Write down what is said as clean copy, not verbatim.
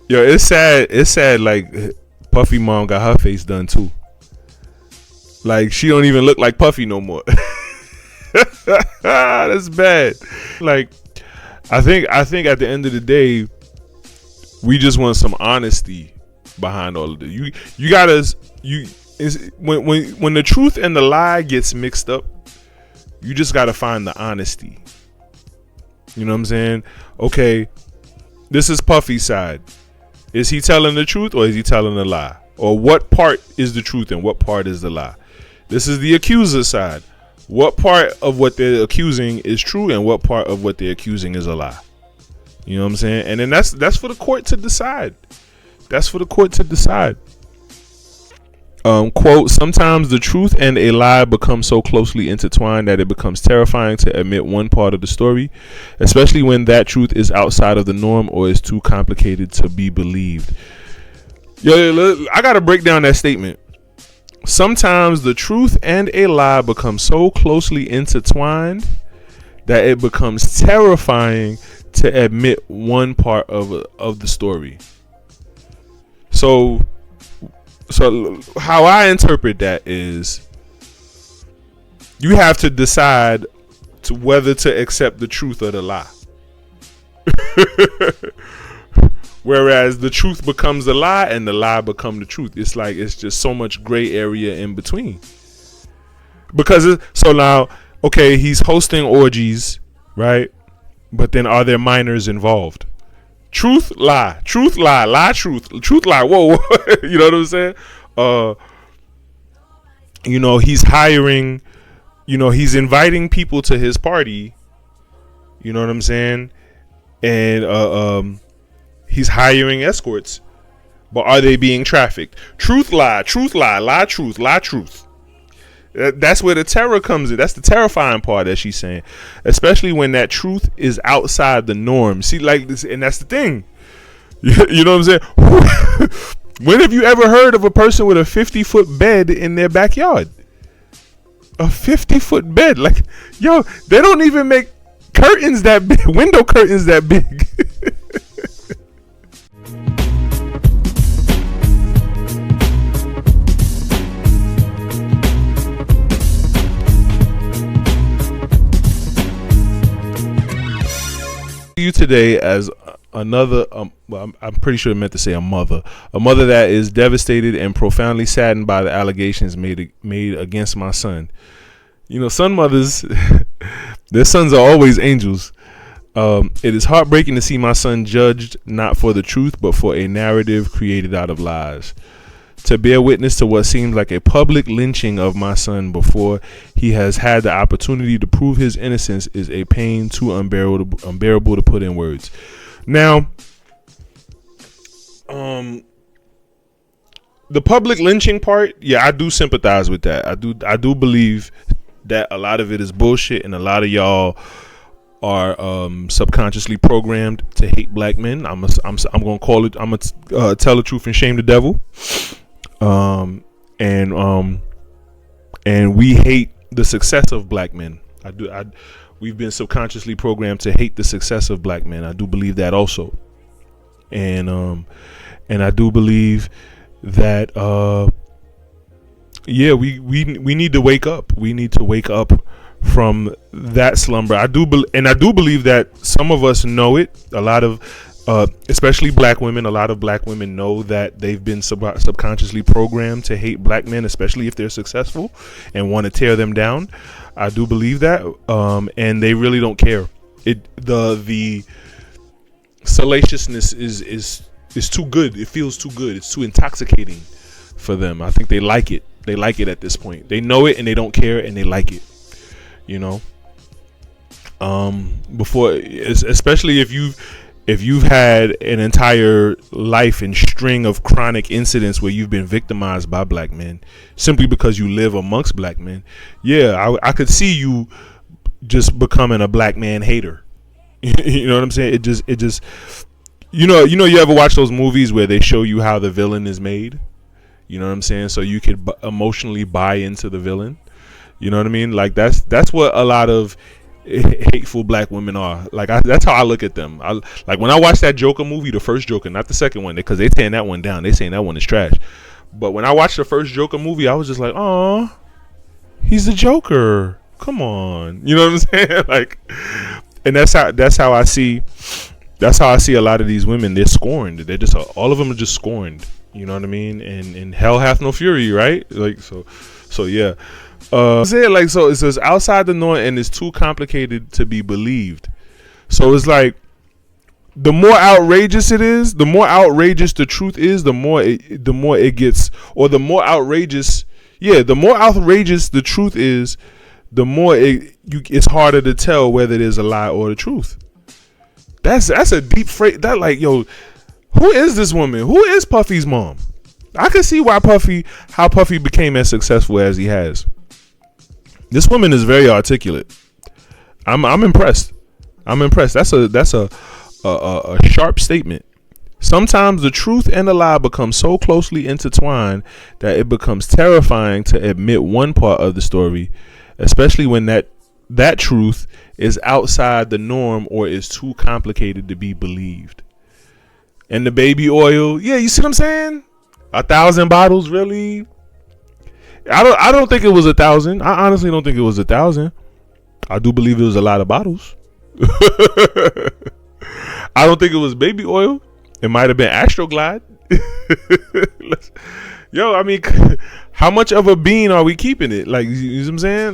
Yo, it's sad. It's sad. Like Puffy mom got her face done too. Like she don't even look like Puffy no more. That's bad. Like I think at the end of the day, we just want some honesty behind all of this. You gotta when the truth and the lie gets mixed up, you just gotta find the honesty. You know what I'm saying? Okay, this is Puffy's side. Is he telling the truth or is he telling a lie? Or what part is the truth and what part is the lie? This is the accuser's side. What part of what they're accusing is true and what part of what they're accusing is a lie? You know what I'm saying? And then that's for the court to decide. That's for the court to decide. Quote, sometimes the truth and a lie become so closely intertwined that it becomes terrifying to admit one part of the story, especially when that truth is outside of the norm or is too complicated to be believed. Yo, I gotta break down that statement. Sometimes the truth and a lie become so closely intertwined that it becomes terrifying to admit one part of the story. So how I interpret that is you have to decide to whether to accept the truth or the lie. Whereas the truth becomes the lie and the lie become the truth. It's like it's just so much gray area in between. Because so now, okay, he's hosting orgies, right? But then are there minors involved? Truth, lie, truth, lie, lie, truth, truth, lie. Whoa, you know what I'm saying? He's hiring, he's inviting people to his party. You know what I'm saying? And he's hiring escorts, but are they being trafficked? Truth, lie, lie, truth. That's where the terror comes in. That's the terrifying part that she's saying, especially when that truth is outside the norm. See, like this, and that's the thing. You know what I'm saying? When have you ever heard of a person with a 50-foot bed in their backyard? A 50-foot bed, like, yo, they don't even make curtains that big, window curtains that big. You today as another I'm pretty sure it meant to say a mother that is devastated and profoundly saddened by the allegations made against my son. Son mothers their sons are always angels. It is heartbreaking to see my son judged not for the truth but for a narrative created out of lies. To bear witness to what seems like a public lynching of my son before he has had the opportunity to prove his innocence is a pain too unbearable to put in words. Now, the public lynching part, yeah, I do sympathize with that. I do believe that a lot of it is bullshit, and a lot of y'all are subconsciously programmed to hate black men. I'm gonna call it. I'm gonna tell the truth and shame the devil. And we hate the success of black men. We've been subconsciously programmed to hate the success of black men. I do believe that also. And I do believe that, we need to wake up. We need to wake up from that slumber. I do believe that some of us know it. A lot of, especially black women, a lot of black women know that they've been subconsciously programmed to hate black men, especially if they're successful and want to tear them down. I do believe that, and they really don't care. The salaciousness is too good. It feels too good. It's too intoxicating for them. I think they like it. They like it at this point. They know it and they don't care and they like it. Before, especially if you've had an entire life and string of chronic incidents where you've been victimized by black men simply because you live amongst black men, I could see you just becoming a black man hater. You know what I'm saying? It just you ever watch those movies where they show you how the villain is made? You know what I'm saying? So you could emotionally buy into the villain. You know what I mean? Like that's what a lot of hateful black women are. Like that's how I look at them. Like when I watched that Joker movie, the first Joker, not the second one, because they tearing that one down. They saying that one is trash. But when I watched the first Joker movie, I was just like, oh, he's the Joker. Come on, you know what I'm saying? Like, and that's how I see a lot of these women. They're scorned. They're just all of them are just scorned. You know what I mean? And hell hath no fury, right? Like so yeah. Like so it says outside the norm and it's too complicated to be believed. So it's like the more outrageous it is, the more outrageous the truth is, the more it gets, or the more outrageous, the more outrageous the truth is, the more it's harder to tell whether there's a lie or the truth. That's a deep phrase. That like, yo, who is this woman? Who is Puffy's mom? I can see how Puffy became as successful as he has. This woman is very articulate. I'm impressed. That's a sharp statement. Sometimes the truth and the lie become so closely intertwined that it becomes terrifying to admit one part of the story, especially when that truth is outside the norm or is too complicated to be believed. And the baby oil, you see what I'm saying? 1,000 bottles, really? I don't think it was 1,000. I honestly don't think it was 1,000. I do believe it was a lot of bottles. I don't think it was baby oil. It might have been Astroglide. Yo, I mean, how much of a bean are we keeping it? Like, you know what I'm saying?